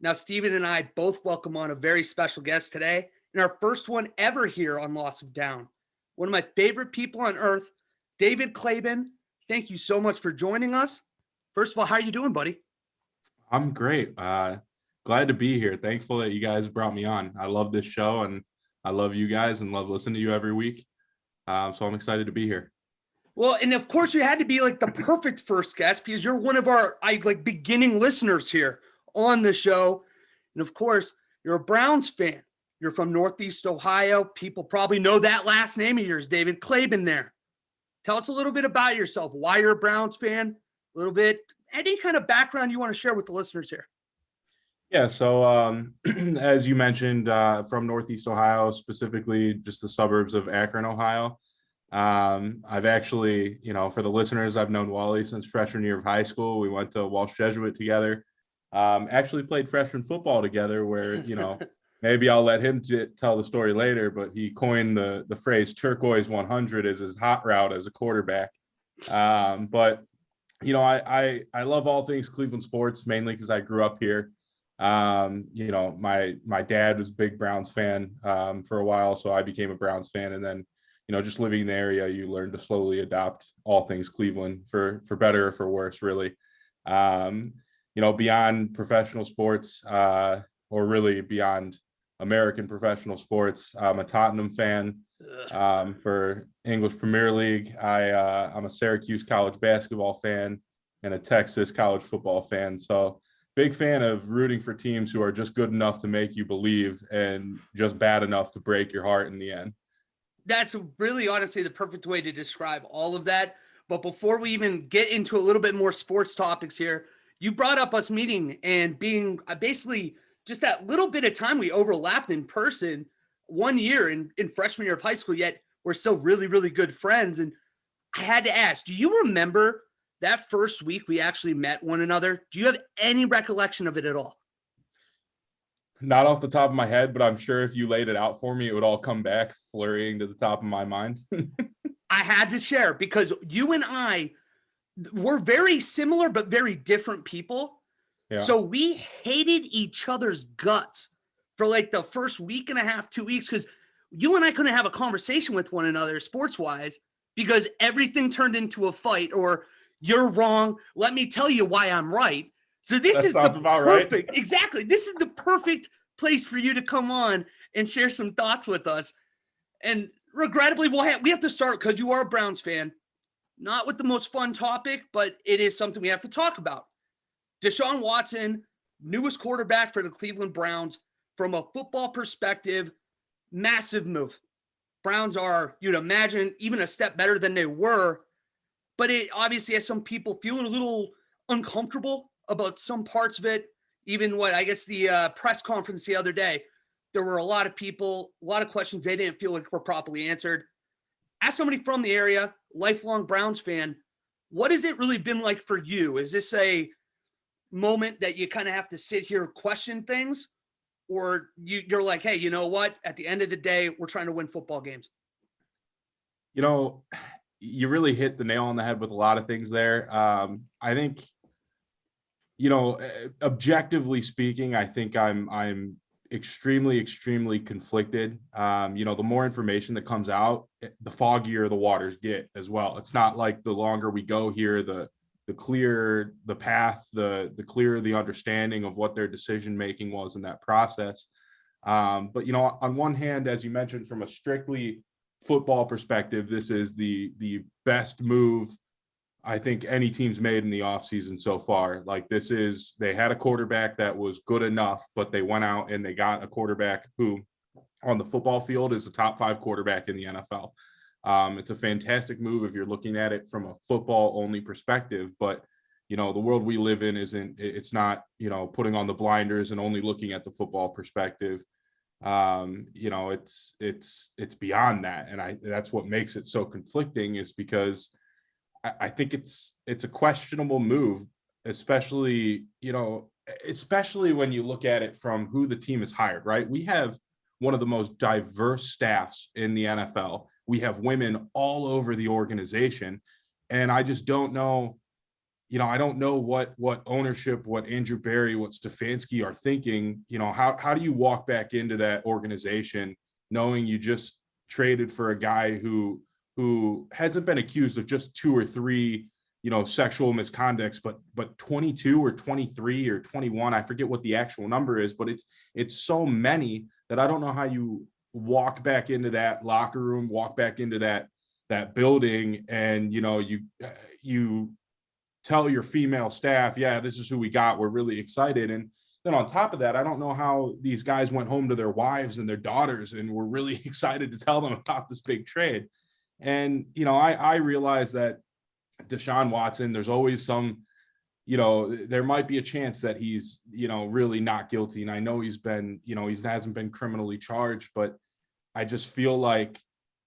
Now, Steven and I both welcome on a very special guest today, and our first one ever here on Loss of Down. One of my favorite people on earth, David Klaben. Thank you so much for joining us. First of all, how are you doing, buddy? I'm great. Glad to be here. Thankful that you guys brought me on. I love this show, and I love you guys and love listening to you every week. So I'm excited to be here. Well, and of course, you had to be like the perfect first guest because you're one of our beginning listeners here on the show. And of course, you're a Browns fan. You're from Northeast Ohio. People probably know that last name of yours, David Klaben there. Tell us a little bit about yourself, why you're a Browns fan, a little bit, any kind of background you want to share with the listeners here. Yeah, so as you mentioned, from Northeast Ohio, specifically just the suburbs of Akron, Ohio. I've actually, for the listeners, I've known Wally since freshman year of high school. We went to Walsh Jesuit together, actually played freshman football together where, maybe I'll let him tell the story later, but he coined the phrase turquoise 100 as his hot route as a quarterback. But I love all things Cleveland sports, mainly because I grew up here. My dad was a big Browns fan for a while, so I became a Browns fan. And then, just living in the area, you learn to slowly adopt all things Cleveland for better or for worse, really. Beyond professional sports, or really beyond American professional sports, I'm a Tottenham fan. For English Premier League, I'm a Syracuse college basketball fan and a Texas college football fan. So big fan of rooting for teams who are just good enough to make you believe and just bad enough to break your heart in the end. That's really honestly the perfect way to describe all of that. But before we even get into a little bit more sports topics here, you brought up us meeting and being basically just that little bit of time we overlapped in person 1 year in freshman year of high school, yet we're still really, really good friends. And I had to ask, do you remember that first week we actually met one another? Do you have any recollection of it at all? Not off the top of my head, but I'm sure if you laid it out for me, it would all come back flurrying to the top of my mind. I had to share because you and I were very similar, but very different people. Yeah. So we hated each other's guts for like the first week and a half, 2 weeks, because you and I couldn't have a conversation with one another sports-wise because everything turned into a fight or you're wrong. Let me tell you why I'm right. So this is the perfect, right? Exactly. This is the perfect place for you to come on and share some thoughts with us. And regrettably, we have to start because you are a Browns fan, not with the most fun topic, but it is something we have to talk about. Deshaun Watson, newest quarterback for the Cleveland Browns. From a football perspective, massive move. Browns are, you'd imagine, even a step better than they were, but it obviously has some people feeling a little uncomfortable about some parts of it. Even the press conference the other day, there were a lot of people, a lot of questions they didn't feel like were properly answered. As somebody from the area, lifelong Browns fan, what has it really been like for you? Is this a moment that you kind of have to sit here and question things? Or you're like, hey, you know what? At the end of the day, we're trying to win football games. You really hit the nail on the head with a lot of things there. I think, objectively speaking, I think I'm extremely, extremely conflicted. The more information that comes out, the foggier the waters get as well. It's not like the longer we go here, the clearer the path, the clearer the understanding of what their decision making was in that process. But on one hand, as you mentioned, from a strictly football perspective, this is the best move I think any team's made in the offseason so far. Like they had a quarterback that was good enough, but they went out and they got a quarterback who on the football field is a top 5 quarterback in the NFL. It's a fantastic move if you're looking at it from a football only perspective, but the world we live in it's not, putting on the blinders and only looking at the football perspective. It's beyond that. And that's what makes it so conflicting, is because I think it's a questionable move, especially when you look at it from who the team has hired, right? We have one of the most diverse staffs in the NFL. We have women all over the organization. And I just don't know, I don't know what ownership, what Andrew Berry, what Stefanski are thinking. How do you walk back into that organization knowing you just traded for a guy who hasn't been accused of just 2 or 3, sexual misconducts, but 22 or 23 or 21, I forget what the actual number is, but it's so many that I don't know how you walk back into that locker room, walk back into that building, and you tell your female staff, yeah, this is who we got. We're really excited. And then on top of that, I don't know how these guys went home to their wives and their daughters and were really excited to tell them about this big trade. And, I realize that Deshaun Watson, there's always some, there might be a chance that he's, really not guilty. And I know he's been, he hasn't been criminally charged, but I just feel like,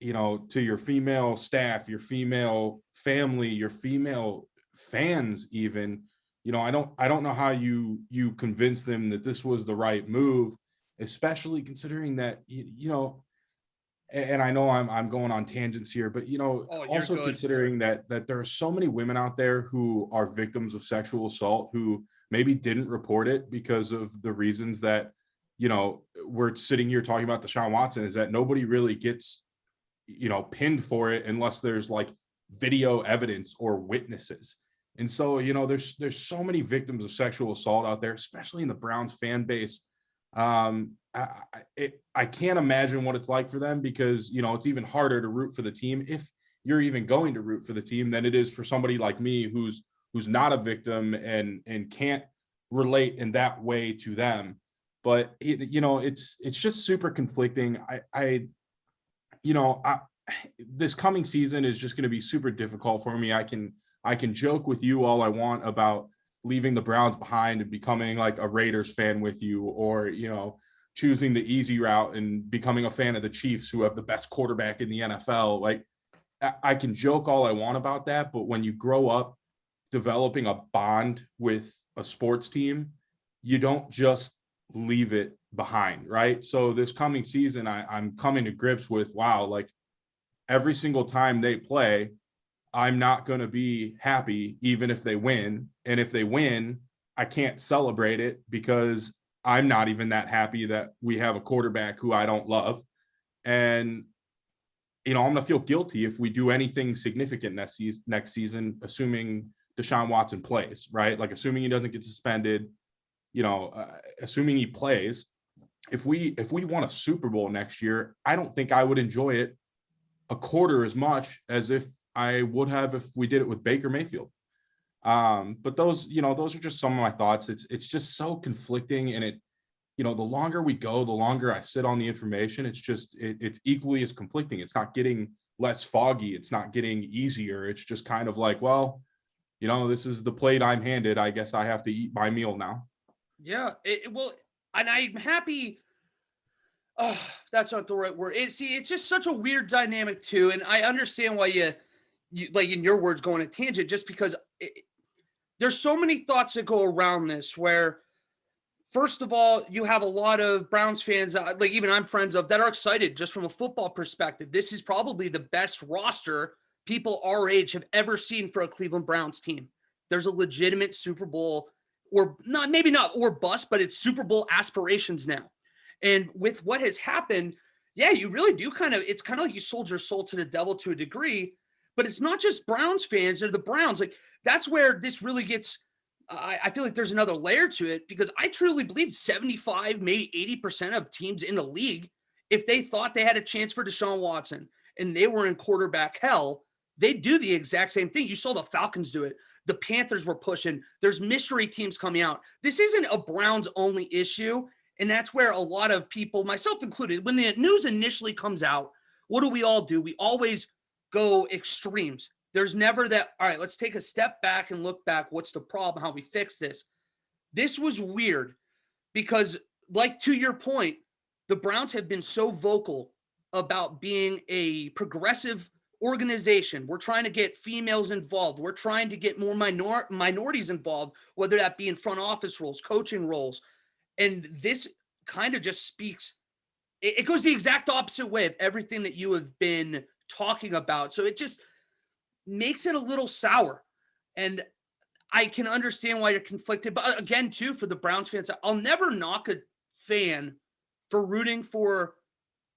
to your female staff, your female family, your female fans even, I don't know how you convince them that this was the right move, especially considering that, and I know I'm going on tangents here, but also considering that there are so many women out there who are victims of sexual assault who maybe didn't report it because of the reasons that, we're sitting here talking about Deshaun Watson, is that nobody really gets, pinned for it unless there's like video evidence or witnesses. And so, there's so many victims of sexual assault out there, especially in the Browns fan base. I can't imagine what it's like for them because, it's even harder to root for the team if you're even going to root for the team than it is for somebody like me who's not a victim and can't relate in that way to them. But it's just super conflicting. This coming season is just going to be super difficult for me. I can joke with you all I want about leaving the Browns behind and becoming like a Raiders fan with you, or, choosing the easy route and becoming a fan of the Chiefs, who have the best quarterback in the NFL. Like, I can joke all I want about that, but when you grow up developing a bond with a sports team, you don't just leave it behind, right? So this coming season, I'm coming to grips with, wow, like every single time they play, I'm not going to be happy, even if they win. And if they win, I can't celebrate it because I'm not even that happy that we have a quarterback who I don't love. And, I'm going to feel guilty if we do anything significant next season, assuming Deshaun Watson plays, right? Like assuming he doesn't get suspended, assuming he plays. If we won a Super Bowl next year, I don't think I would enjoy it a quarter as much as if I would have if we did it with Baker Mayfield. But those are just some of my thoughts. It's just so conflicting, and the longer we go, the longer I sit on the information, it's equally as conflicting. It's not getting less foggy. It's not getting easier. It's just kind of like, well, this is the plate I'm handed. I guess I have to eat my meal now. Yeah. And I'm happy. Oh, that's not the right word. It's just such a weird dynamic too. And I understand why you like, in your words, going a tangent, just because there's so many thoughts that go around this where, first of all, you have a lot of Browns fans, like even I'm friends of, that are excited just from a football perspective. This is probably the best roster people our age have ever seen for a Cleveland Browns team. There's a legitimate Super Bowl, or not, maybe not or bust, but it's Super Bowl aspirations now. And with what has happened, yeah, you really do it's kind of like you sold your soul to the devil to a degree, but it's not just Browns fans or the Browns. Like, that's where this really gets, I feel like there's another layer to it, because I truly believe 75, maybe 80% of teams in the league, if they thought they had a chance for Deshaun Watson and they were in quarterback hell, they'd do the exact same thing. You saw the Falcons do it. The Panthers were pushing. There's mystery teams coming out. This isn't a Browns only issue. And that's where a lot of people, myself included, when the news initially comes out, what do? We always go extremes. There's never that, all right, let's take a step back and look back. What's the problem? How we fix this? This was weird because, like, to your point, the Browns have been so vocal about being a progressive organization. We're trying to get females involved. We're trying to get more minorities involved, whether that be in front office roles, coaching roles. And this kind of just speaks, it goes the exact opposite way of everything that you have been talking about. So it just makes it a little sour. And I can understand why you're conflicted. But again, too, for the Browns fans, I'll never knock a fan for rooting for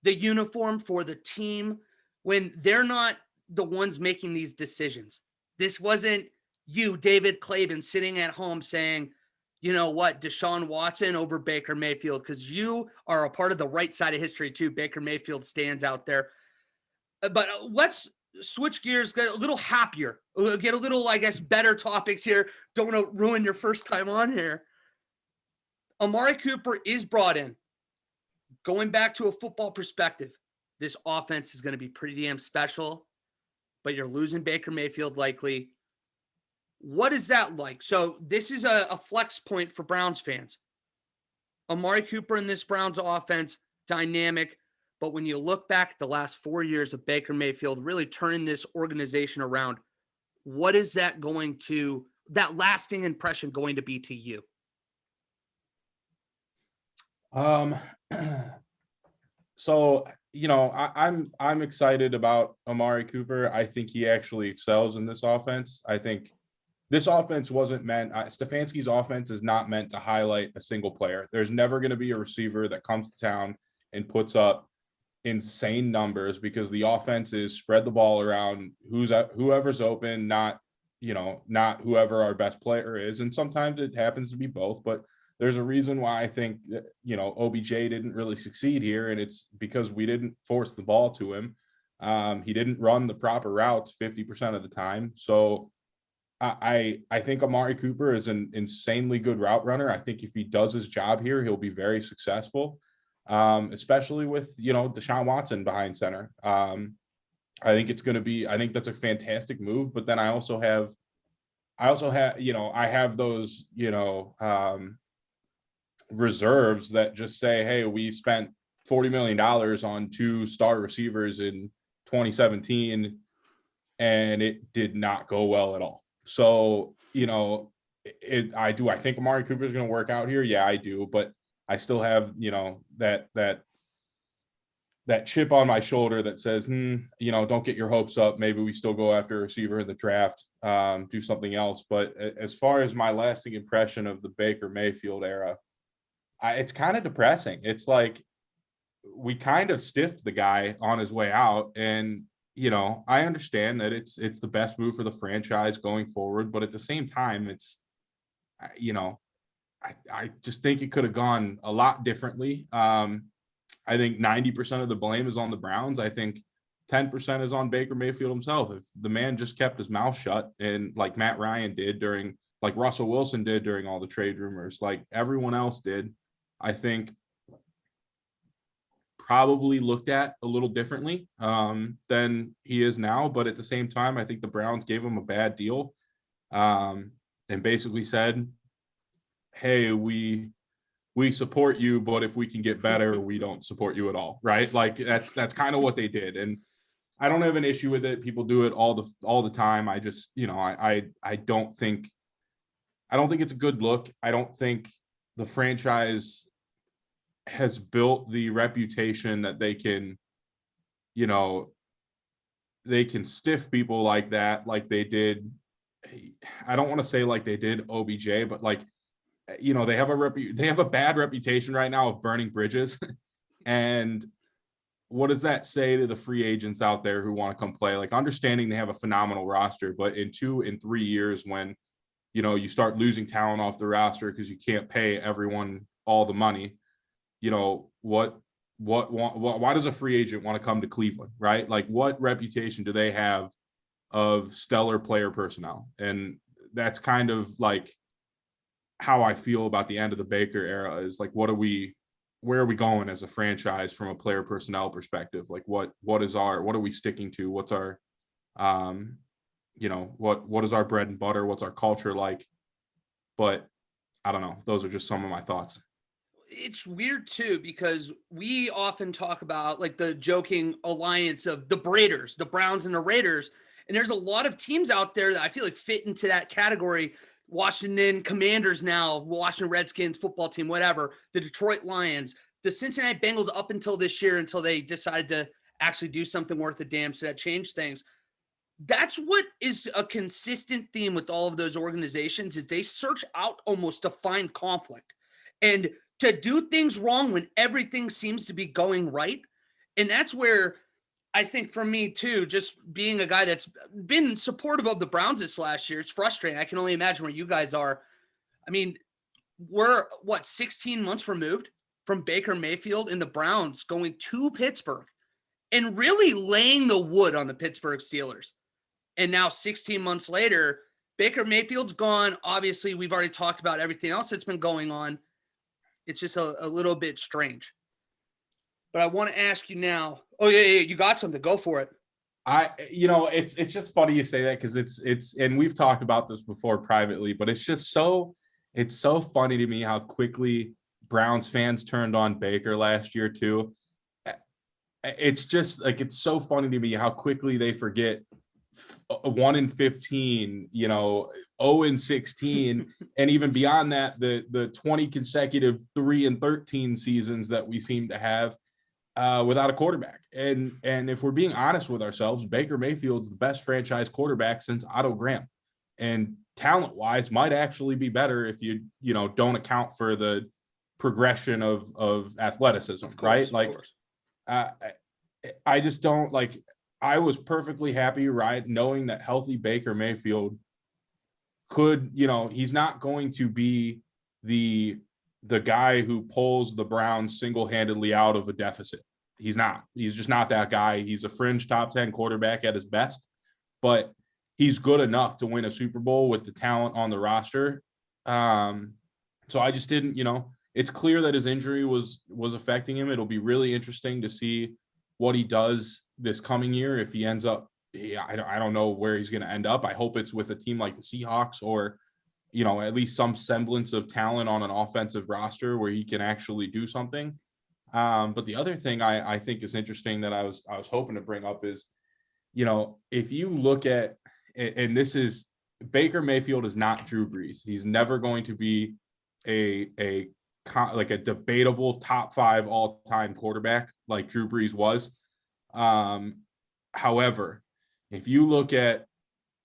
the uniform, for the team, when they're not the ones making these decisions. This wasn't you, David Klaben, sitting at home saying, you know what, Deshaun Watson over Baker Mayfield, because you are a part of the right side of history too. Baker Mayfield stands out there. But let's switch gears, get a little happier, get a little, I guess, better topics here. Don't want to ruin your first time on here. Amari Cooper is brought in. Going back to a football perspective, this offense is going to be pretty damn special, but you're losing Baker Mayfield likely. What is that like? So this is a flex point for Browns fans. Amari Cooper in this Browns offense, dynamic. But when you look back at the last 4 years of Baker Mayfield really turning this organization around, what is that lasting impression going to be to you? So, I'm excited about Amari Cooper. I think he actually excels in this offense. I think this offense wasn't meant, Stefanski's offense is not meant to highlight a single player. There's never going to be a receiver that comes to town and puts up insane numbers, because the offense is spread the ball around whoever's open, not whoever our best player is. And sometimes it happens to be both, but there's a reason why I think that, OBJ didn't really succeed here, and it's because we didn't force the ball to him. He didn't run the proper routes 50% of the time. So I think Amari Cooper is an insanely good route runner. I think if he does his job here, he'll be very successful, especially with, Deshaun Watson behind center. I think that's a fantastic move. But then I have those, reserves that just say, hey, we spent $40 million on 2 star receivers in 2017 and it did not go well at all. So, I think Amari Cooper is going to work out here. Yeah, I do. But I still have, that chip on my shoulder that says, don't get your hopes up. Maybe we still go after a receiver in the draft, do something else. But as far as my lasting impression of the Baker Mayfield era, it's kind of depressing. It's like we kind of stiffed the guy on his way out. And, I understand that it's the best move for the franchise going forward. But at the same time, it's, I just think it could have gone a lot differently. I think 90% of the blame is on the Browns. I think 10% is on Baker Mayfield himself. If the man just kept his mouth shut, and like Matt Ryan did like Russell Wilson did during all the trade rumors, like everyone else did, I think probably looked at a little differently than he is now. But at the same time, I think the Browns gave him a bad deal and basically said, hey, we support you, but if we can get better, we don't support you at all. Right. Like that's kind of what they did. And I don't have an issue with it. People do it all the time. I just, I don't think it's a good look. I don't think the franchise has built the reputation that they can stiff people like that, like they did. I don't want to say like they did OBJ, but like, they have a bad reputation right now of burning bridges. And what does that say to the free agents out there who want to come play? Like, understanding they have a phenomenal roster, but in 2 and 3 years, when, you start losing talent off the roster because you can't pay everyone all the money, why does a free agent want to come to Cleveland, right? Like, what reputation do they have of stellar player personnel? And that's kind of like how I feel about the end of the Baker era, is like, where are we going as a franchise from a player personnel perspective? Like, what are we sticking to? What's our, what is our bread and butter? What's our culture like? But I don't know. Those are just some of my thoughts. It's weird too, because we often talk about like the joking alliance of the Braiders, the Browns and the Raiders. And there's a lot of teams out there that I feel like fit into that category. Washington Commanders now, Washington Redskins football team, whatever, the Detroit Lions, the Cincinnati Bengals up until this year, until they decided to actually do something worth a damn. So that changed things. that's what is a consistent theme with all of those organizations is they search out almost to find conflict and to do things wrong when everything seems to be going right. And that's where I think for me too, just being a guy that's been supportive of the Browns this last year, it's frustrating. I can only imagine where you guys are. I mean, we're 16 months removed from Baker Mayfield and the Browns going to Pittsburgh and really laying the wood on the Pittsburgh Steelers. And now 16 months later, Baker Mayfield's gone. Obviously, we've already talked about everything else that's been going on. It's just a little bit strange. But I want to ask you now. Oh, yeah, you got something. Go for it. It's just funny you say that because it's and we've talked about this before privately, but it's so funny to me how quickly Browns fans turned on Baker last year too. It's just like, it's so funny to me how quickly they forget 1-15, 0-16, and even beyond that, the 20 consecutive 3-13 seasons that we seem to have without a quarterback. And if we're being honest with ourselves, Baker Mayfield's the best franchise quarterback since Otto Graham, and talent-wise might actually be better if you don't account for the progression of athleticism, of course, right? I just don't like. I was perfectly happy, right, knowing that healthy Baker Mayfield could, he's not going to be the guy who pulls the Browns single-handedly out of a deficit. He's not. He's just not that guy. He's a fringe top 10 quarterback at his best, but he's good enough to win a Super Bowl with the talent on the roster. So I just didn't, it's clear that his injury was affecting him. It'll be really interesting to see what he does this coming year. If he ends up, I don't know where he's going to end up. I hope it's with a team like the Seahawks or, at least some semblance of talent on an offensive roster where he can actually do something. But the other thing I think is interesting that I was hoping to bring up is, if you look at, and this is, Baker Mayfield is not Drew Brees. He's never going to be a debatable top 5 all-time quarterback like Drew Brees was. However, if you look at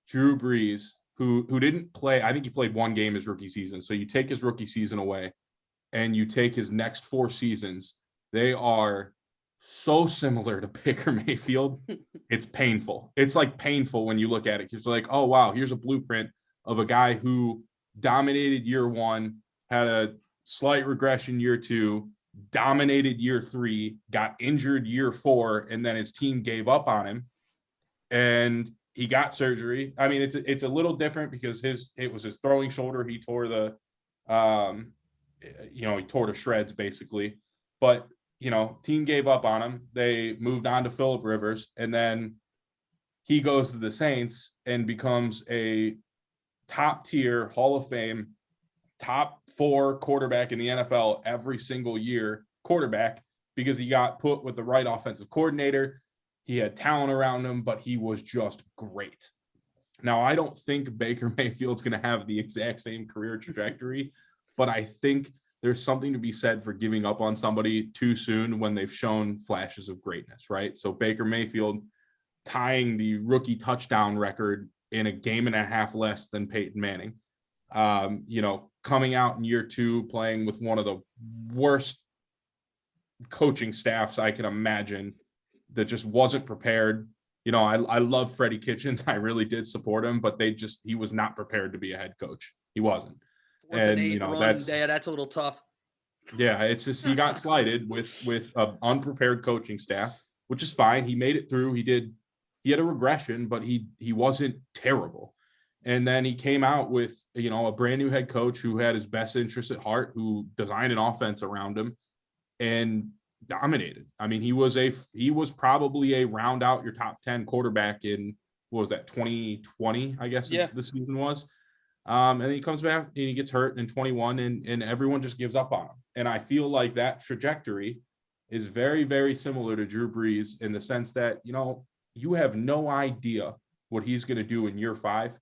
Drew Brees, who didn't play, I think he played 1 game his rookie season. So you take his rookie season away and you take his next 4 seasons, they are so similar to Baker Mayfield. It's painful. It's like painful when you look at it because you're like, oh, wow, here's a blueprint of a guy who dominated year 1, had a slight regression year 2, dominated year 3, got injured year 4, and then his team gave up on him and he got surgery. I mean, it's a little different because it was his throwing shoulder. He tore he tore to shreds basically, but team gave up on him. They moved on to Phillip Rivers, and then he goes to the Saints and becomes a top tier Hall of Fame, top 4 quarterback in the NFL every single year quarterback because he got put with the right offensive coordinator. He had talent around him, but he was just great. Now, I don't think Baker Mayfield's going to have the exact same career trajectory, but I think there's something to be said for giving up on somebody too soon when they've shown flashes of greatness, right? So Baker Mayfield tying the rookie touchdown record in a game and a half less than Peyton Manning. Coming out in year 2, playing with one of the worst coaching staffs I can imagine that just wasn't prepared. I love Freddie Kitchens. I really did support him, but he was not prepared to be a head coach. He wasn't. And that's a little tough. Yeah, it's just he got slighted with an unprepared coaching staff, which is fine. He made it through. He had a regression, but he wasn't terrible. And then he came out with a brand new head coach who had his best interests at heart, who designed an offense around him and dominated. I mean, he was probably a round out your top 10 quarterback in, what was that, 2020, I guess the season was. And then he comes back and he gets hurt in 21 and everyone just gives up on him. And I feel like that trajectory is very, very similar to Drew Brees in the sense that, you have no idea what he's going to do in year 5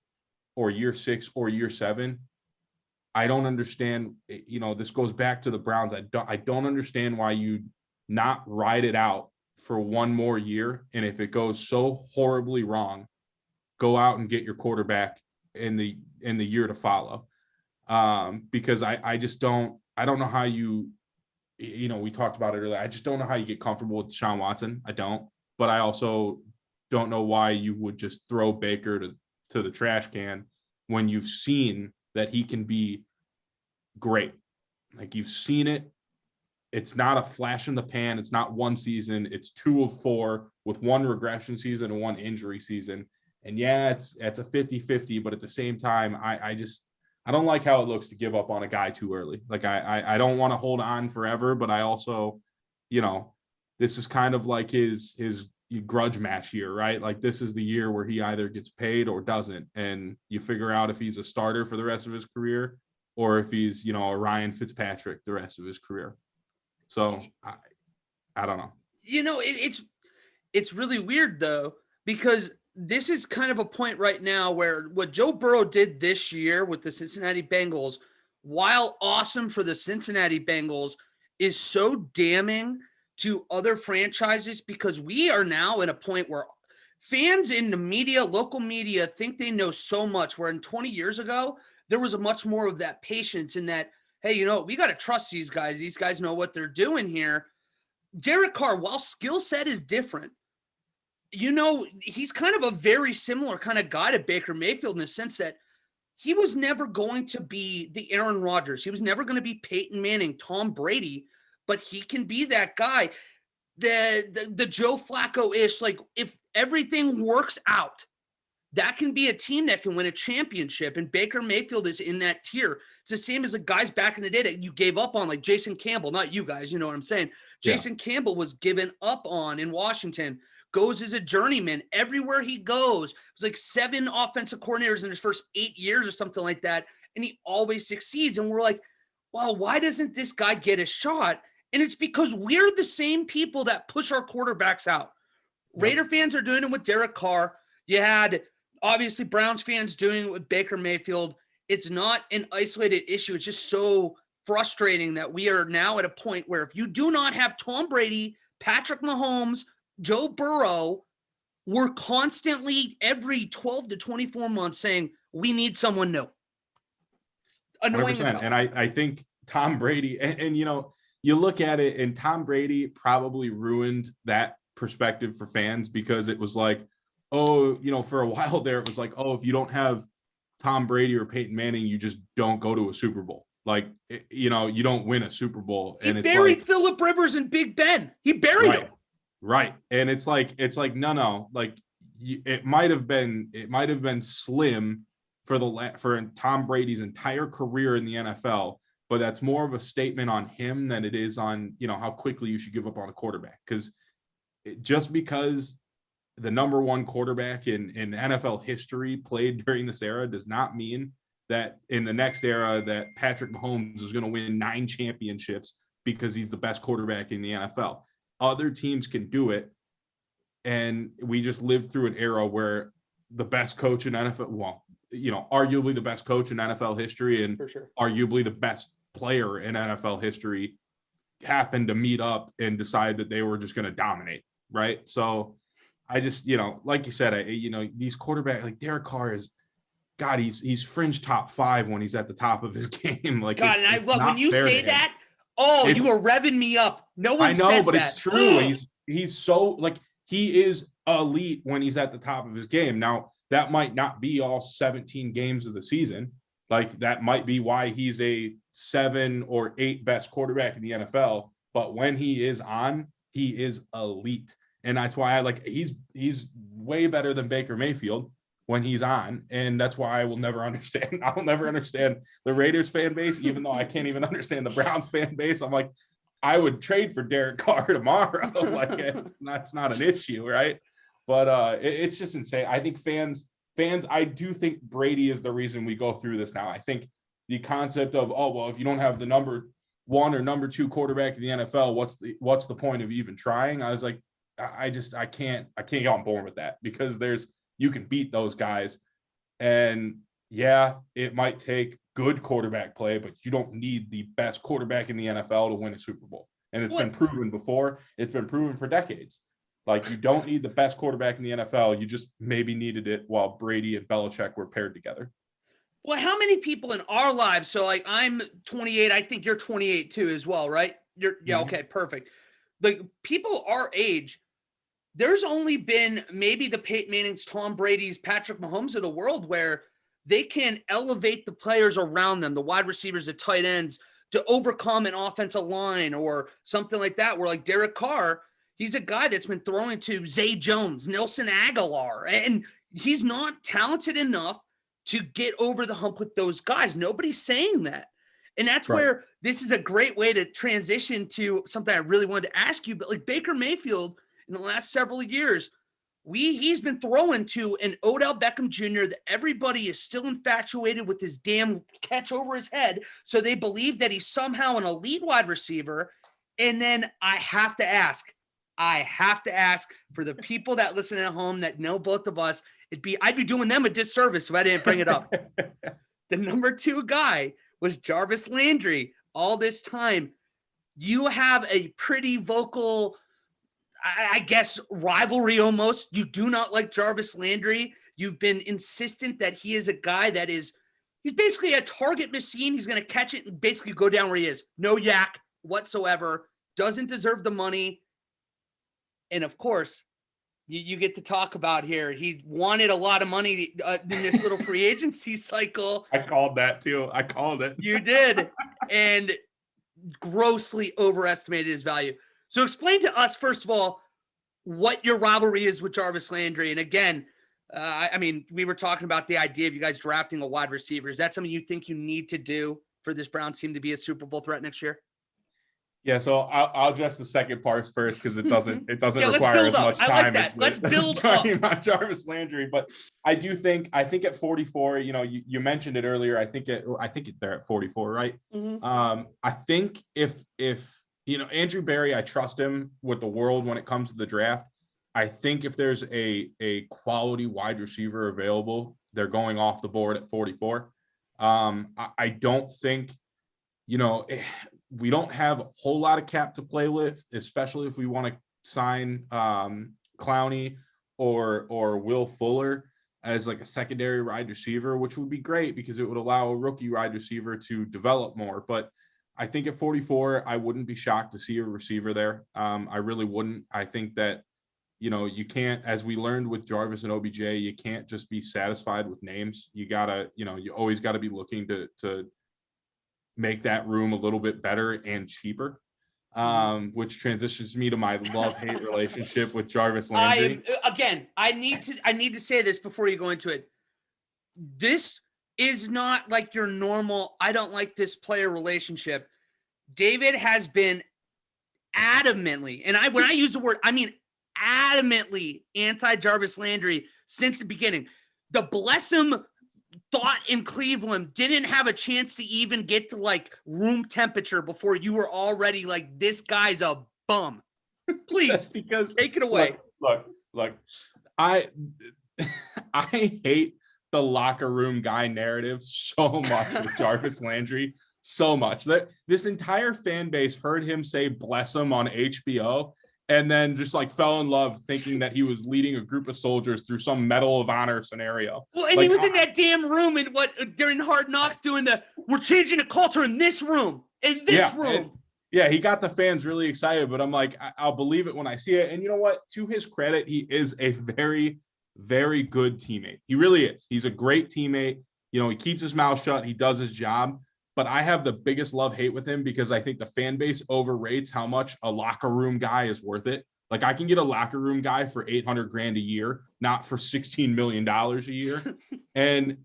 or year 6 or year 7. I don't understand, this goes back to the Browns. I don't understand why you not ride it out for one more year. And if it goes so horribly wrong, go out and get your quarterback in the year to follow. Because I don't know how we talked about it earlier. I just don't know how you get comfortable with Deshaun Watson. I don't, but I also don't know why you would just throw Baker to the trash can when you've seen that he can be great. Like, you've seen it. It's not a flash in the pan. It's not one season. It's 2 of 4 with 1 regression season and 1 injury season. And yeah, it's a 50-50, but at the same time, I don't like how it looks to give up on a guy too early. Like, I don't want to hold on forever, but I also, this is kind of like his grudge match year, right? Like, this is the year where he either gets paid or doesn't. And you figure out if he's a starter for the rest of his career or if he's, a Ryan Fitzpatrick the rest of his career. So I don't know. It's really weird though, because this is kind of a point right now where what Joe Burrow did this year with the Cincinnati Bengals, while awesome for the Cincinnati Bengals, is so damning to other franchises, because we are now at a point where fans in the media, local media, think they know so much, where in 20 years ago, there was a much more of that patience in that, hey, we got to trust these guys. These guys know what they're doing here. Derek Carr, while skill set is different, he's kind of a very similar kind of guy to Baker Mayfield in the sense that he was never going to be the Aaron Rodgers. He was never going to be Peyton Manning, Tom Brady, but he can be that guy. The Joe Flacco-ish, like, if everything works out, that can be a team that can win a championship, and Baker Mayfield is in that tier. It's the same as the guys back in the day that you gave up on, like Jason Campbell. Not you guys, you know what I'm saying? Jason Campbell was given up on in Washington, goes as a journeyman everywhere he goes. It was like 7 offensive coordinators in his first 8 years or something like that, and he always succeeds. And we're like, well, why doesn't this guy get a shot? And it's because we're the same people that push our quarterbacks out. Yep. Raider fans are doing it with Derek Carr. You had obviously Browns fans doing it with Baker Mayfield. It's not an isolated issue. It's just so frustrating that we are now at a point where if you do not have Tom Brady, Patrick Mahomes, Joe Burrow, we're constantly every 12 to 24 months saying we need someone new. Annoying as hell. And I think Tom Brady, and you look at it, and Tom Brady probably ruined that perspective for fans, because it was like, for a while there, it was like, if you don't have Tom Brady or Peyton Manning, you just don't go to a Super Bowl. Like, you don't win a Super Bowl. And he buried Phillip Rivers and Big Ben. He buried him. Right. And it's like, no, like, it might have been slim for Tom Brady's entire career in the NFL, but that's more of a statement on him than it is on, how quickly you should give up on a quarterback. Because just because the number 1 quarterback in NFL history played during this era does not mean that in the next era that Patrick Mahomes is going to win 9 championships because he's the best quarterback in the NFL. Other teams can do it. And we just lived through an era where the best coach in NFL, arguably the best coach in NFL history, and for sure, arguably the best player in NFL history, happened to meet up and decide that they were just going to dominate. Right. So I just, like you said, these quarterbacks, like Derek Carr is, God, he's fringe top 5 when he's at the top of his game. Like, God, and I love when you say that. You were revving me up. No one says that. I know, but it's true. He's so, like, he is elite when he's at the top of his game. Now, that might not be all 17 games of the season. Like, that might be why he's a 7 or 8 best quarterback in the NFL. But when he is on, he is elite. And that's why he's way better than Baker Mayfield when he's on. And that's why I will never understand. I'll never understand the Raiders fan base, even though I can't even understand the Browns fan base. I'm like, I would trade for Derek Carr tomorrow. Like, it's not an issue, right? But it's just insane. I think fans, I do think Brady is the reason we go through this now. I think the concept of, if you don't have the number 1 or number 2 quarterback in the NFL, what's the point of even trying? I was like, I can't get on board with that, because you can beat those guys. And yeah, it might take good quarterback play, but you don't need the best quarterback in the NFL to win a Super Bowl. And it's been proven before. It's been proven for decades. Like, you don't need the best quarterback in the NFL. You just maybe needed it while Brady and Belichick were paired together. Well, how many people in our lives? So, like, I'm 28. I think you're 28 too, as well, right? Yeah. Okay, perfect. Like, people our age, there's only been maybe the Peyton Mannings, Tom Brady's, Patrick Mahomes of the world where they can elevate the players around them, the wide receivers, the tight ends, to overcome an offensive line or something like that. Where, like, Derek Carr, he's a guy that's been throwing to Zay Jones, Nelson Aguilar, and he's not talented enough to get over the hump with those guys. Nobody's saying that. And that's right. Where this is a great way to transition to something I really wanted to ask you. But like Baker Mayfield in the last several years, he's been throwing to an Odell Beckham Jr. that everybody is still infatuated with his damn catch over his head. So they believe that he's somehow an elite wide receiver. And then I have to ask for the people that listen at home that know both of us, I'd be doing them a disservice if I didn't bring it up. The number 2 guy was Jarvis Landry. All this time, you have a pretty vocal, I guess, rivalry almost. You do not like Jarvis Landry. You've been insistent that he is a guy that he's basically a target machine. He's going to catch it and basically go down where he is. No yak whatsoever. Doesn't deserve the money. And of course, you get to talk about here. He wanted a lot of money in this little free agency cycle. I called that too. I called it. You did. And grossly overestimated his value. So explain to us, first of all, what your rivalry is with Jarvis Landry. And again, I mean, we were talking about the idea of you guys drafting a wide receiver. Is that something you think you need to do for this Browns team to be a Super Bowl threat next year? Yeah, so I'll address the second part first because it doesn't require as much time. Let's build up. Talking about Jarvis Landry, but I think at 44, you mentioned it earlier. I think they're at 44, right? Mm-hmm. I think if Andrew Berry, I trust him with the world when it comes to the draft. I think if there's a quality wide receiver available, they're going off the board at 44. I don't think, we don't have a whole lot of cap to play with, especially if we want to sign Clowney or Will Fuller as like a secondary wide receiver, which would be great because it would allow a rookie wide receiver to develop more. But I think at 44, I wouldn't be shocked to see a receiver there. I really wouldn't. I think that, you can't, as we learned with Jarvis and OBJ, you can't just be satisfied with names. You gotta, you always got to be looking to make that room a little bit better and cheaper, which transitions me to my love-hate relationship with Jarvis Landry. I need to say this before you go into it. This is not like your normal, I don't like this player relationship. David has been adamantly, and when I use the word, I mean adamantly anti-Jarvis Landry since the beginning. The bless him thought in Cleveland didn't have a chance to even get to like room temperature before you were already like, this guy's a bum. Please, because take it away. Look, I hate the locker room guy narrative so much with Jarvis Landry, so much that this entire fan base heard him say bless him on HBO and then just like fell in love thinking that he was leading a group of soldiers through some Medal of Honor scenario. Well, and he was in that damn room and during Hard Knocks doing we're changing the culture in this room, room. He got the fans really excited, but I'm like, I'll believe it when I see it. And you know what? To his credit, he is a very, very good teammate. He really is. He's a great teammate. He keeps his mouth shut. He does his job. But I have the biggest love-hate with him because I think the fan base overrates how much a locker room guy is worth it. Like, I can get a locker room guy for $800,000 a year, not for $16 million a year. and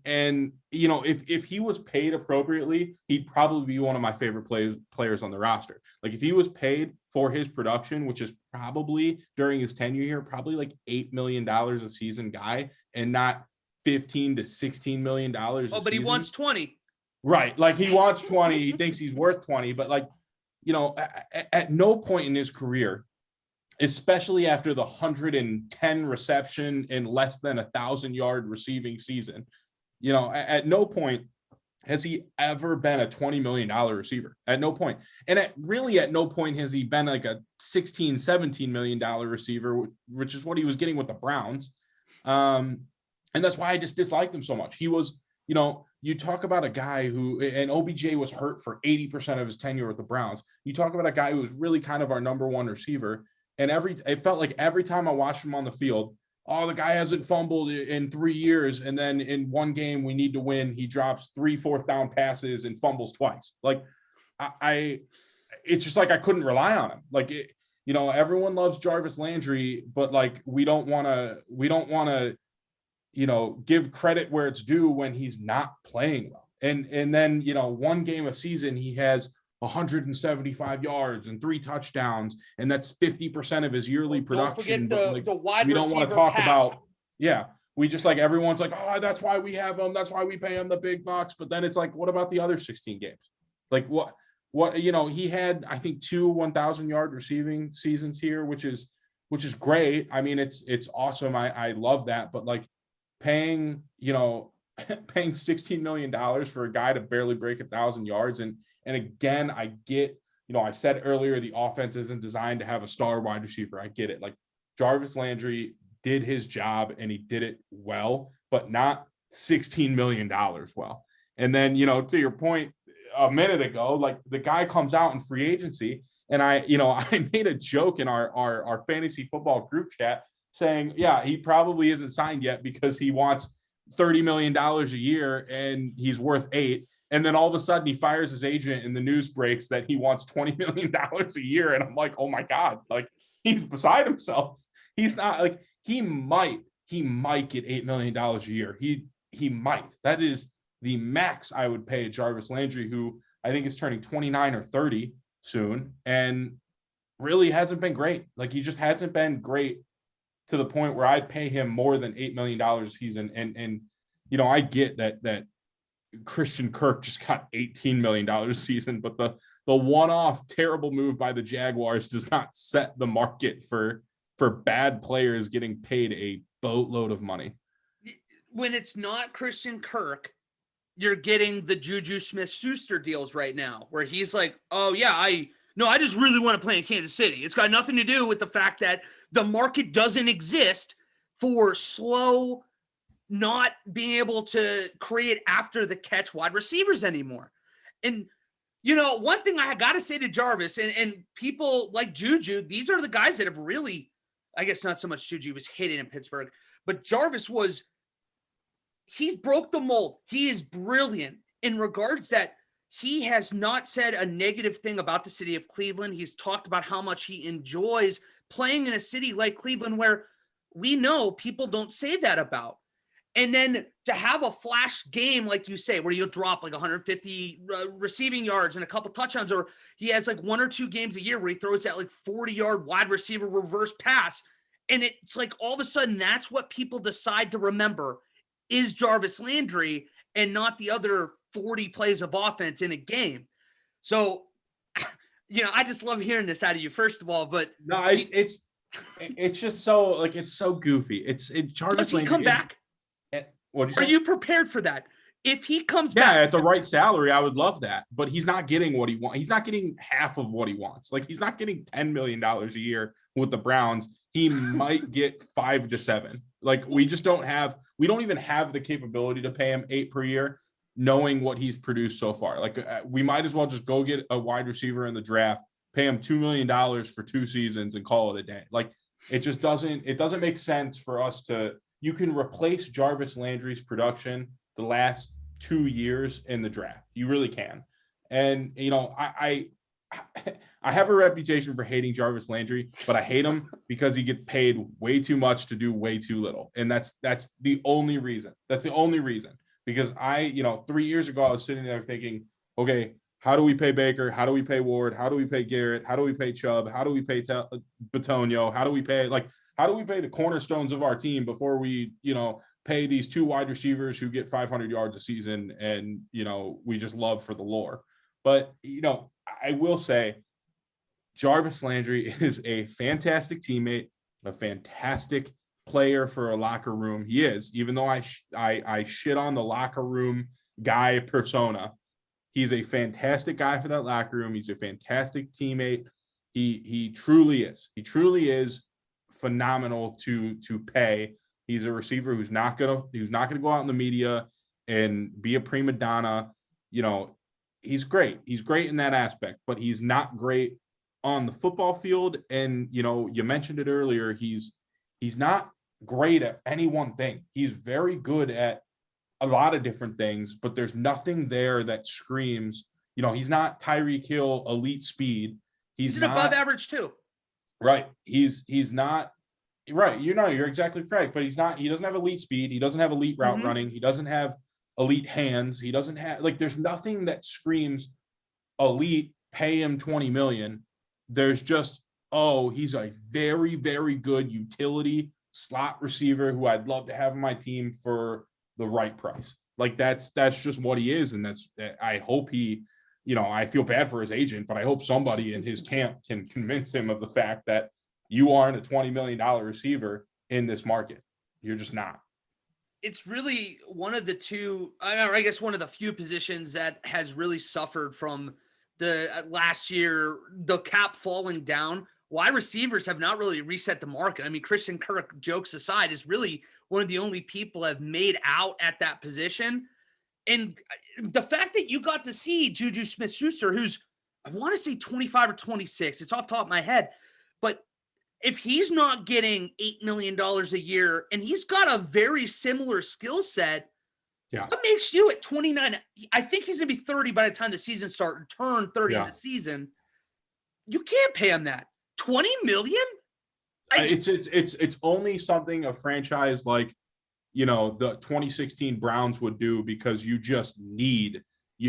if he was paid appropriately, he'd probably be one of my favorite players on the roster. Like, if he was paid for his production, which is probably during his tenure here, probably like $8 million a season guy, and not $15 to $16 million a season. But he wants 20. Right. Like, he wants 20. He thinks he's worth 20. But like, at no point in his career, especially after the 110 reception and less than 1,000-yard receiving season, at no point has he ever been a $20 million receiver. At no point. And at no point has he been like a $16-17 million receiver, which is what he was getting with the Browns. And that's why I just disliked him so much. He was, you talk about a guy who, and OBJ was hurt for 80% of his tenure with the Browns. You talk about a guy who was really kind of our number one receiver. And it felt like every time I watched him on the field, oh, the guy hasn't fumbled in 3 years. And then in one game we need to win, he drops 3 fourth down passes and fumbles twice. Like it's just like I couldn't rely on him. Like, everyone loves Jarvis Landry, but like we don't want to, give credit where it's due when he's not playing well. And then, one game a season, he has 175 yards and 3 touchdowns, and that's 50% of his yearly production. Don't forget the wide we receiver don't want to talk pass. about, we just like, everyone's like, oh, that's why we have him. That's why we pay him the big bucks. But then it's like, what about the other 16 games? Like what, he had, I think 2 1,000-yard receiving seasons here, which is great. I mean, it's awesome. I love that. But like paying $16 million for a guy to barely break 1,000 yards. And again, I get, I said earlier, the offense isn't designed to have a star wide receiver. I get it. Like Jarvis Landry did his job and he did it well, but not $16 million well. And then, to your point a minute ago, like the guy comes out in free agency, and I made a joke in our fantasy football group chat saying, yeah, he probably isn't signed yet because he wants $30 million a year and he's worth $8 million. And then all of a sudden he fires his agent and the news breaks that he wants $20 million a year. And I'm like, oh my God, like he's beside himself. He's not like, he might get $8 million a year. He might. That is the max I would pay Jarvis Landry, who I think is turning 29 or 30 soon and really hasn't been great. Like he just hasn't been great to the point where I'd pay him more than $8 million a season. And I get that Christian Kirk just got $18 million a season, but the one-off terrible move by the Jaguars does not set the market for bad players getting paid a boatload of money. When it's not Christian Kirk, you're getting the Juju Smith-Schuster deals right now, where he's like, oh yeah, I just really want to play in Kansas City. It's got nothing to do with the fact that the market doesn't exist for slow, not being able to create after the catch wide receivers anymore. And, one thing I got to say to Jarvis and people like Juju, these are the guys that have really, I guess not so much Juju was hitting in Pittsburgh, but Jarvis he's broke the mold. He is brilliant in regards that he has not said a negative thing about the city of Cleveland. He's talked about how much he enjoys playing in a city like Cleveland, where we know people don't say that about. And then to have a flash game, like you say, where you'll drop like 150 receiving yards and a couple touchdowns, or he has like 1 or 2 games a year where he throws that like 40-yard wide receiver reverse pass. And it's like all of a sudden that's what people decide to remember is Jarvis Landry and not the other 40 plays of offense in a game. So, I just love hearing this out of you, first of all, but no, it's just so like, it's so goofy. Jarvis Landry. Does he come back? Are you prepared for that? If he comes back at the right salary, I would love that, but he's not getting what he wants. He's not getting half of what he wants. Like he's not getting $10 million a year with the Browns. He might get 5 to 7. Like we don't even have the capability to pay him 8 per year, knowing what he's produced so far. Like we might as well just go get a wide receiver in the draft, pay him $2 million for 2 seasons and call it a day. Like it just doesn't make sense for us to. You can replace Jarvis Landry's production the last 2 years in the draft. You really can. And, I have a reputation for hating Jarvis Landry, but I hate him because he gets paid way too much to do way too little. And that's the only reason. That's the only reason. Because 3 years ago, I was sitting there thinking, okay, how do we pay Baker? How do we pay Ward? How do we pay Garrett? How do we pay Chubb? How do we pay Bitonio? How do we pay the cornerstones of our team before we, pay these 2 wide receivers who get 500 yards a season and, we just love for the lore. But, I will say Jarvis Landry is a fantastic teammate, a fantastic player for a locker room. He is, even though I shit on the locker room, guy persona. He's a fantastic guy for that locker room. He's a fantastic teammate. He truly is. He truly is phenomenal to pay. He's a receiver who's not gonna go out in the media and be a prima donna. You know, he's great. He's great in that aspect, but he's not great on the football field. And you know, you mentioned it earlier. He's not great at any one thing. He's very good at a lot of different things, but there's nothing there that screams, you know, he's not Tyreek Hill elite speed. He's an above average too. Right. He's not right. You're exactly correct, but he doesn't have elite speed. He doesn't have elite route running. He doesn't have elite hands. He doesn't have there's nothing that screams elite, pay him 20 million. There's just, oh, he's a very, very good utility slot receiver who I'd love to have on my team for the right price. Like that's just what he is. And I hope he, you know, I feel bad for his agent, but I hope somebody in his camp can convince him of the fact that you aren't a $20 million receiver in this market. You're just not. It's really one of the few positions that has really suffered from the last year, the cap falling down. Wide receivers have not really reset the market. I mean, Christian Kirk, jokes aside, is really one of the only people have made out at that position. And the fact that you got to see Juju Smith-Schuster, who's, I want to say 25 or 26, it's off the top of my head, but if he's not getting $8 million a year and he's got a very similar skill set, what makes you at 29? I think he's going to be 30 by the time the season starts, turn 30 in the season. You can't pay him that. 20 million? It's only something a franchise like, you know, the 2016 Browns would do, because you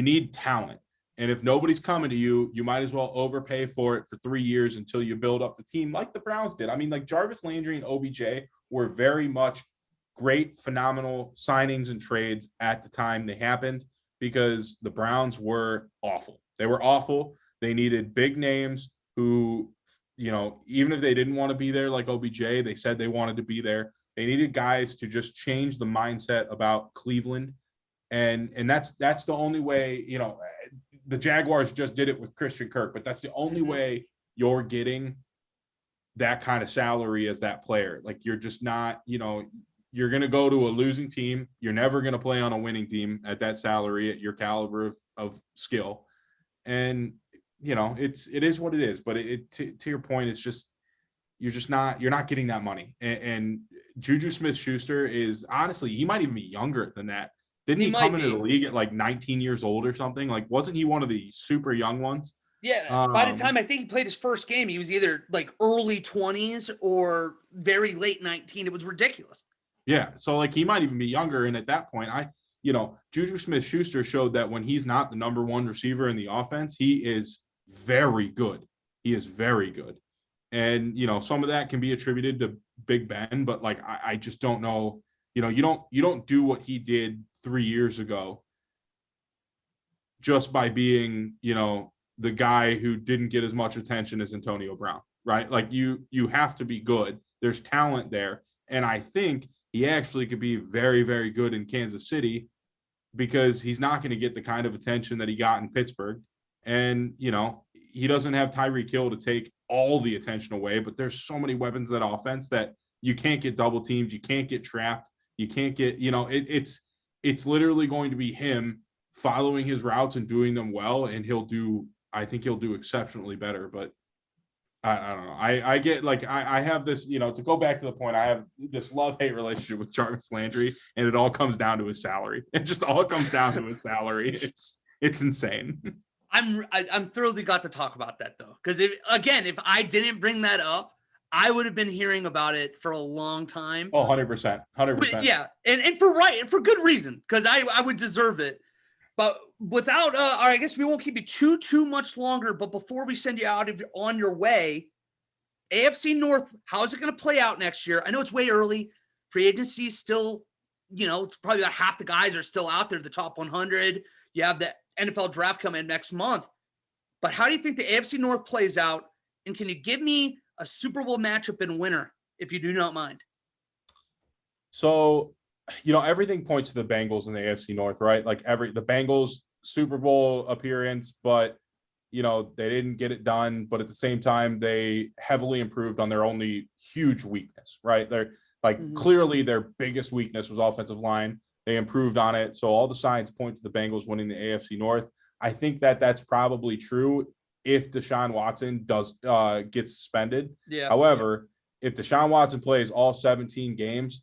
need talent. And if nobody's coming to you, you might as well overpay for it for 3 years until you build up the team like the Browns did. I mean, like Jarvis Landry and OBJ were very much great, phenomenal signings and trades at the time they happened, because the Browns were awful. They were awful. They needed big names who, you know, even if they didn't want to be there like OBJ, they said they wanted to be there. They needed guys to just change the mindset about Cleveland. And that's the only way, you know, the Jaguars just did it with Christian Kirk, but that's the only way you're getting that kind of salary as that player. Like, you're just not, you know, you're going to go to a losing team. You're never going to play on a winning team at that salary, at your caliber of skill. And, you know, it is what it is, but to your point, it's just, you're not getting that money. And Juju Smith-Schuster is, honestly, he might even be younger than that. Didn't he come into the league at like 19 years old or something? Like, wasn't he one of the super young ones? Yeah. By the time I think he played his first game, he was either like early 20s or very late 19. It was ridiculous. Yeah. So like, he might even be younger. And at that point, Juju Smith-Schuster showed that when he's not the number one receiver in the offense, he is very good. He is very good. And, you know, some of that can be attributed to Big Ben, but like, I just don't know, you know, you don't do what he did 3 years ago just by being, you know, the guy who didn't get as much attention as Antonio Brown, right? Like, you have to be good. There's talent there. And I think he actually could be very, very good in Kansas City, because he's not going to get the kind of attention that he got in Pittsburgh. And, you know, he doesn't have Tyreek Hill to take all the attention away, but there's so many weapons that offense that you can't get double teamed. You can't get trapped. You can't get, you know, it's literally going to be him following his routes and doing them well. And I think he'll do exceptionally better, but I don't know. I get like, I have this, you know, to go back to the point, I have this love-hate relationship with Jarvis Landry, and it all comes down to his salary. It just all comes down to his salary. It's insane. I'm thrilled we got to talk about that though. Cause if I didn't bring that up, I would have been hearing about it for a long time. Oh, 100%. 100%. Yeah. And for good reason. Cause I would deserve it. But without, I guess we won't keep you too much longer. But before we send you out on your way, AFC North, how is it going to play out next year? I know it's way early. Free agency is still, you know, it's probably about half the guys are still out there, the top 100. You have the NFL draft coming next month. But how do you think the AFC North plays out? And can you give me a Super Bowl matchup and winner, if you do not mind? So everything points to the Bengals in the AFC North, right? Like the Bengals Super Bowl appearance, but they didn't get it done. But at the same time, they heavily improved on their only huge weakness, right? They're clearly their biggest weakness was offensive line. They improved on it. So all the signs point to the Bengals winning the AFC North. I think that's probably true if Deshaun Watson gets suspended. Yeah. However, if Deshaun Watson plays all 17 games,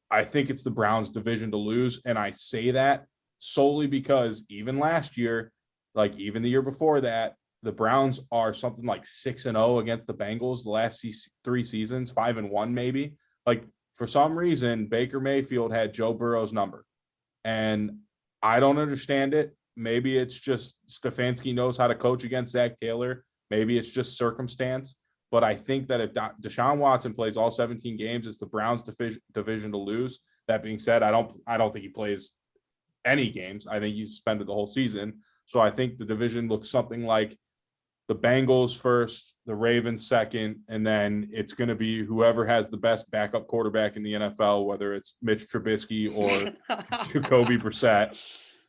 I think it's the Browns' division to lose. And I say that solely because even last year, like even the year before that, the Browns are something like 6-0 against the Bengals the last 3 seasons, 5-1 maybe. Like for some reason, Baker Mayfield had Joe Burrow's number. And I don't understand it. Maybe it's just Stefanski knows how to coach against Zach Taylor. Maybe it's just circumstance. But I think that if Deshaun Watson plays all 17 games, it's the Browns' division to lose. That being said, I don't think he plays any games. I think he's suspended the whole season. So I think the division looks something like the Bengals first, the Ravens second, and then it's going to be whoever has the best backup quarterback in the NFL, whether it's Mitch Trubisky or Jacoby Brissett.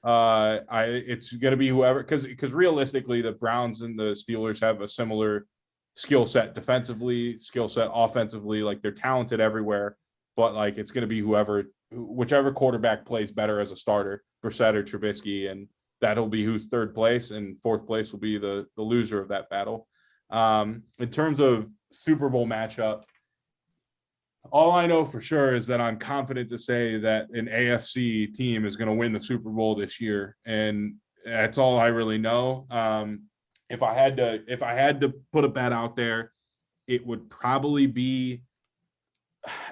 It's going to be whoever, because realistically, the Browns and the Steelers have a similar skill set defensively, skill set offensively. Like they're talented everywhere, but like it's going to be whichever quarterback plays better as a starter, Brissett or Trubisky, and that'll be who's third place, and fourth place will be the loser of that battle. In terms of Super Bowl matchup, all I know for sure is that I'm confident to say that an AFC team is going to win the Super Bowl this year, and that's all I really know. If I had to put a bet out there, it would probably be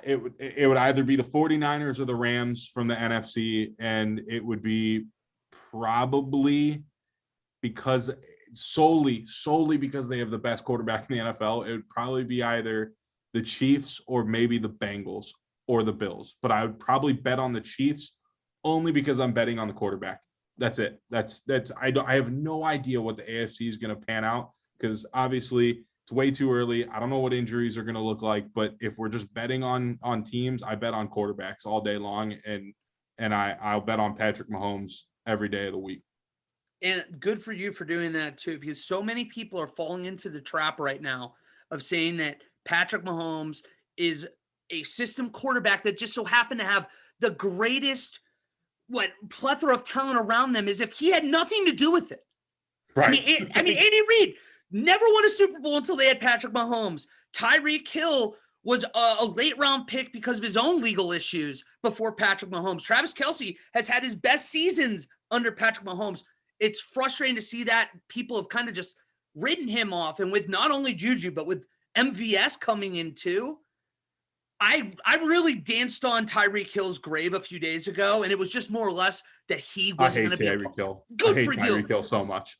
it would either be the 49ers or the Rams from the NFC, and it would be probably solely because they have the best quarterback in the NFL. It would probably be either the Chiefs or maybe the Bengals or the Bills. But I would probably bet on the Chiefs only because I'm betting on the quarterback. That's it. I have no idea what the AFC is going to pan out because obviously it's way too early. I don't know what injuries are going to look like, but if we're just betting on teams, I bet on quarterbacks all day long, and I'll bet on Patrick Mahomes every day of the week. And good for you for doing that too, because so many people are falling into the trap right now of saying that Patrick Mahomes is a system quarterback that just so happened to have the greatest plethora of talent around them, as if he had nothing to do with it. Right. I mean, Andy Reid never won a Super Bowl until they had Patrick Mahomes. Tyreek Hill was a late round pick because of his own legal issues before Patrick Mahomes. Travis Kelce has had his best seasons under Patrick Mahomes. It's frustrating to see that people have kind of just written him off. And with not only Juju, but with MVS coming in too, I really danced on Tyreek Hill's grave a few days ago, and it was just more or less that he wasn't going to be Tyreek Hill. Good I hate for Tyreek you. Hill so much.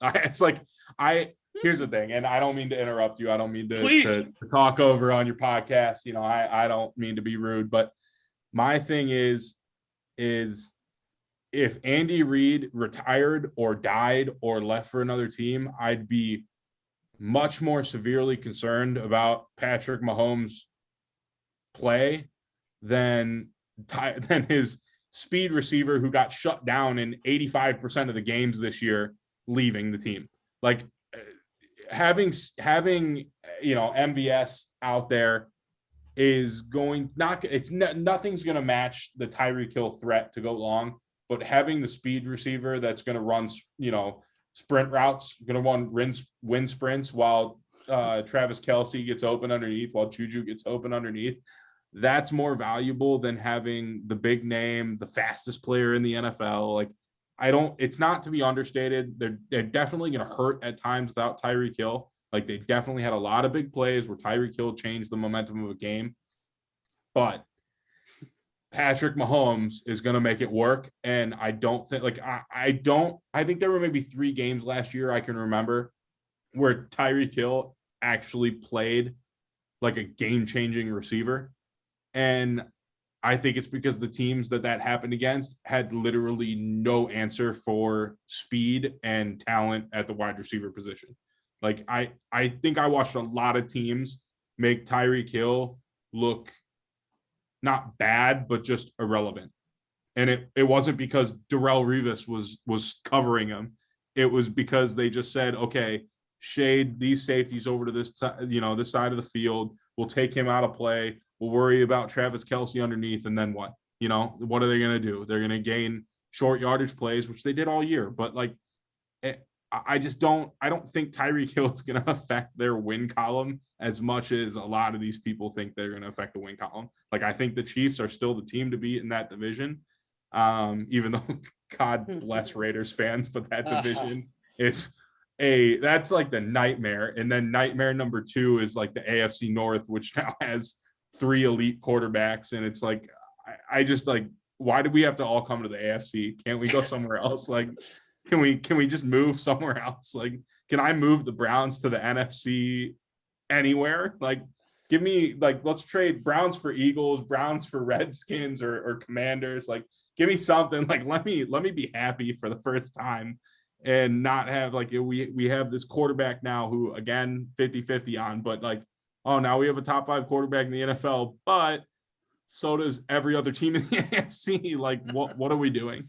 Here's the thing, and I don't mean to interrupt you. I don't mean to talk over on your podcast. I don't mean to be rude, but my thing is if Andy Reid retired or died or left for another team, I'd be much more severely concerned about Patrick Mahomes' play than his speed receiver who got shut down in 85% of the games this year leaving the team. Like having MVS out there is nothing's going to match the Tyreek Hill threat to go long, but having the speed receiver that's going to run, sprint routes, going to run wind sprints while Travis Kelce gets open underneath, while Juju gets open underneath, that's more valuable than having the big name, the fastest player in the NFL. Like, it's not to be understated. They're definitely going to hurt at times without Tyreek Hill. Like, they definitely had a lot of big plays where Tyreek Hill changed the momentum of a game. But Patrick Mahomes is going to make it work. And I don't think, I think there were maybe 3 games last year I can remember where Tyreek Hill actually played like a game-changing receiver. And I think it's because the teams that happened against had literally no answer for speed and talent at the wide receiver position. Like, I think I watched a lot of teams make Tyreek Hill look not bad, but just irrelevant. And it wasn't because Darrelle Revis was covering him. It was because they just said, okay, shade these safeties over to this side of the field. We'll take him out of play. We'll worry about Travis Kelce underneath. And then what? What are they going to do? They're going to gain short yardage plays, which they did all year. But I don't think Tyreek Hill is going to affect their win column as much as a lot of these people think they're going to affect the win column. I think the Chiefs are still the team to beat in that division. Even though God bless Raiders fans, but that division that's like the nightmare. And then nightmare number 2 is like the AFC North, which now has 3 elite quarterbacks. And it's like, I just why do we have to all come to the AFC? Can't we go somewhere else? Can we just move somewhere else? Can I move the Browns to the NFC anywhere? Give me let's trade Browns for Eagles, Browns for Redskins or Commanders. Give me something. Let me be happy for the first time and not have we have this quarterback now who, again, 50-50 on, but now we have a top 5 quarterback in the NFL, but so does every other team in the AFC. What are we doing?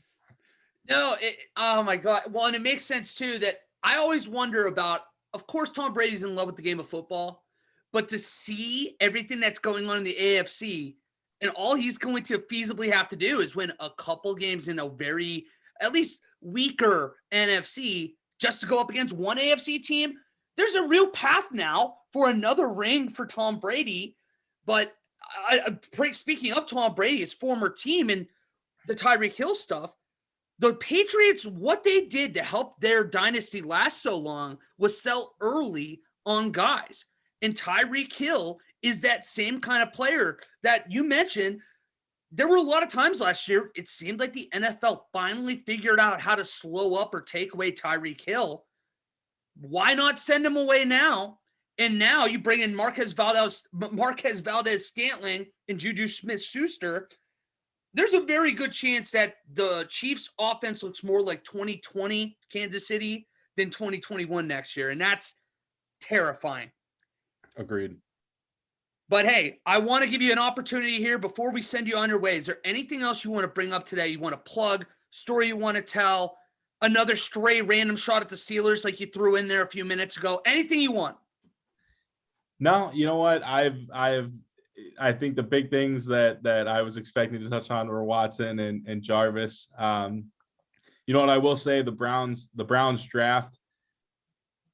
No, oh my God. Well, and it makes sense too that I always wonder about, of course, Tom Brady's in love with the game of football, but to see everything that's going on in the AFC, and all he's going to feasibly have to do is win a couple games in a very, at least, weaker NFC just to go up against one AFC team. There's a real path now for another ring for Tom Brady. But speaking of Tom Brady, his former team and the Tyreek Hill stuff, the Patriots, what they did to help their dynasty last so long was sell early on guys. And Tyreek Hill is that same kind of player that you mentioned. There were a lot of times last year, it seemed like the NFL finally figured out how to slow up or take away Tyreek Hill. Why not send him away now? And now you bring in Marquez Valdez-Scantling and Juju Smith-Schuster. There's a very good chance that the Chiefs' offense looks more like 2020 Kansas City than 2021 next year, and that's terrifying. Agreed. But hey, I want to give you an opportunity here before we send you on your way. Is there anything else you want to bring up today? You want to plug, story you want to tell, another stray random shot at the Steelers like you threw in there a few minutes ago? Anything you want. No, you know what? I think the big things that I was expecting to touch on were Watson and Jarvis. You know what I will say? The Browns draft.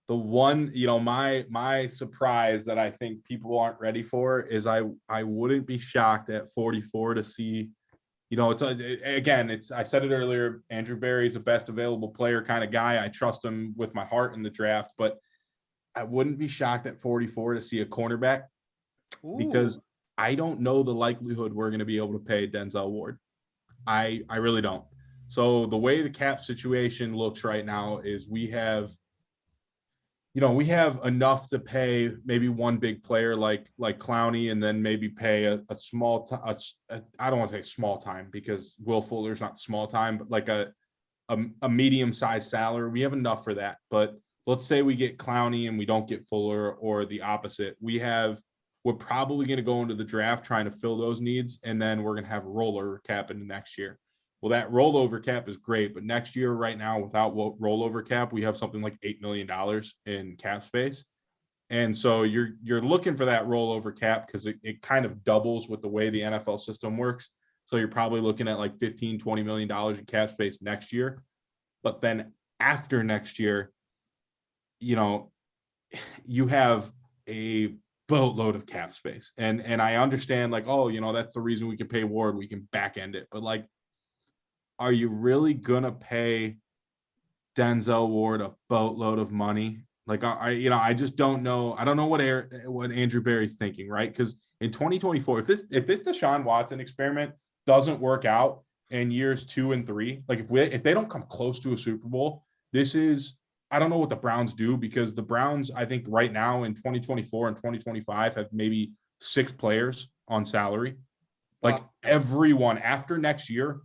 The one, my surprise that I think people aren't ready for is I wouldn't be shocked at 44 to see, I said it earlier, Andrew Berry's a best available player kind of guy. I trust him with my heart in the draft, but I wouldn't be shocked at 44 to see a cornerback. Ooh. Because I don't know the likelihood we're going to be able to pay Denzel Ward. I really don't. So the way the cap situation looks right now is we have enough to pay maybe one big player like Clowney, and then maybe pay a small I don't want to say small time because Will Fuller's not small time, but like a medium-sized salary. We have enough for that. But let's say we get Clowney and we don't get Fuller, or the opposite. We're probably going to go into the draft trying to fill those needs, and then we're going to have a rollover cap into next year. Well, that rollover cap is great, but next year right now without rollover cap, we have something like $8 million in cap space. And so you're looking for that rollover cap because it kind of doubles with the way the NFL system works. So you're probably looking at like $15, $20 million in cap space next year. But then after next year, you have a boatload of cap space. And I understand that's the reason we can pay Ward. We can back end it. But are you really going to pay Denzel Ward a boatload of money? I just don't know. I don't know what Andrew Berry's thinking, right? Because in 2024, if this Deshaun Watson experiment doesn't work out in years 2 and 3, if they don't come close to a Super Bowl, I don't know what the Browns do, because the Browns, I think right now in 2024 and 2025 have maybe 6 players on salary. Everyone after next year,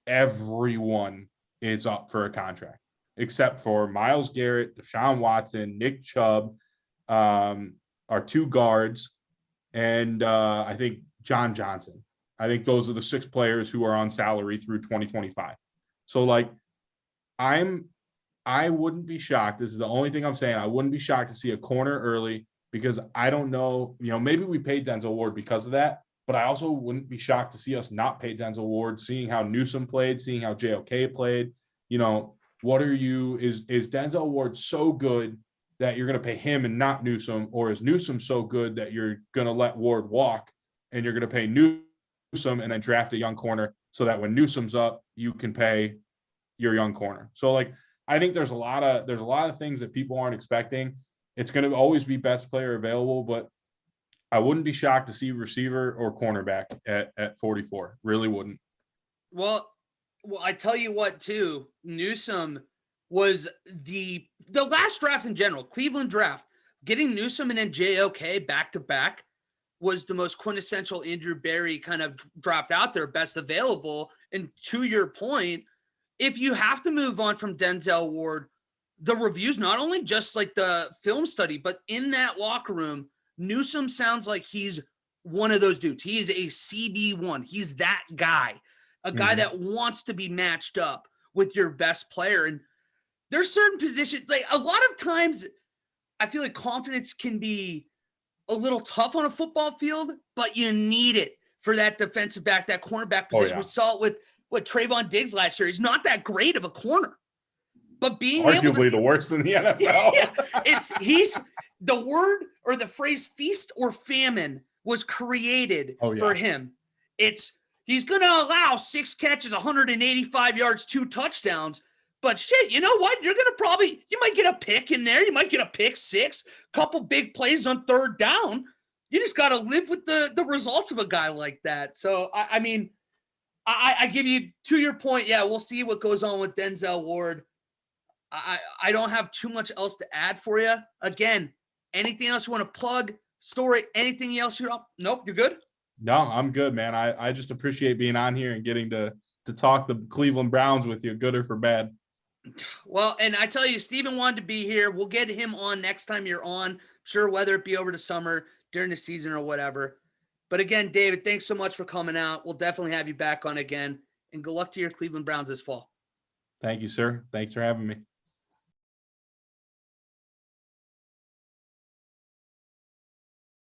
everyone is up for a contract except for Myles Garrett, Deshaun Watson, Nick Chubb, our 2 guards, and I think John Johnson. I think those are the 6 players who are on salary through 2025. So like, I wouldn't be shocked. This is the only thing I'm saying. I wouldn't be shocked to see a corner early, because I don't know, maybe we paid Denzel Ward because of that, but I also wouldn't be shocked to see us not pay Denzel Ward, seeing how Newsome played, seeing how JOK played. Is Denzel Ward so good that you're going to pay him and not Newsome, or is Newsome so good that you're going to let Ward walk and you're going to pay Newsome and then draft a young corner so that when Newsome's up, you can pay your young corner. So like, I think there's a lot of things that people aren't expecting. It's going to always be best player available, but I wouldn't be shocked to see receiver or cornerback at 44. Really wouldn't. Well, I tell you what, too, Newsome was the last draft in general, Cleveland draft, getting Newsome and then JOK back to back was the most quintessential Andrew Berry kind of draft out there, best available. And to your point, if you have to move on from Denzel Ward, the reviews, not only just like the film study, but in that locker room, Newsome sounds like he's one of those dudes. He is a CB1. He's that guy, a guy that wants to be matched up with your best player. And there's certain positions, like a lot of times I feel like confidence can be a little tough on a football field, but you need it for that defensive back, that cornerback position. We saw it with Trayvon Diggs last year. He's not that great of a corner, but being arguably the worst in the NFL. Yeah, he's the word or the phrase feast or famine was created for him. He's going to allow 6 catches, 185 yards, 2 touchdowns. But shit, you know what? You're going to you might get a pick in there. You might get a pick 6, couple big plays on 3rd down. You just got to live with the results of a guy like that. So, I mean, I give you, to your point, yeah, we'll see what goes on with Denzel Ward. I don't have too much else to add for you. Again, anything else you want to plug, story, anything else you're up? Nope, you're good? No, I'm good, man. I just appreciate being on here and getting to talk the Cleveland Browns with you, good or for bad. Well, and I tell you, Steven wanted to be here. We'll get him on next time you're on. Sure, whether it be over the summer, during the season, or whatever. But again, David, thanks so much for coming out. We'll definitely have you back on again. And good luck to your Cleveland Browns this fall. Thank you, sir. Thanks for having me.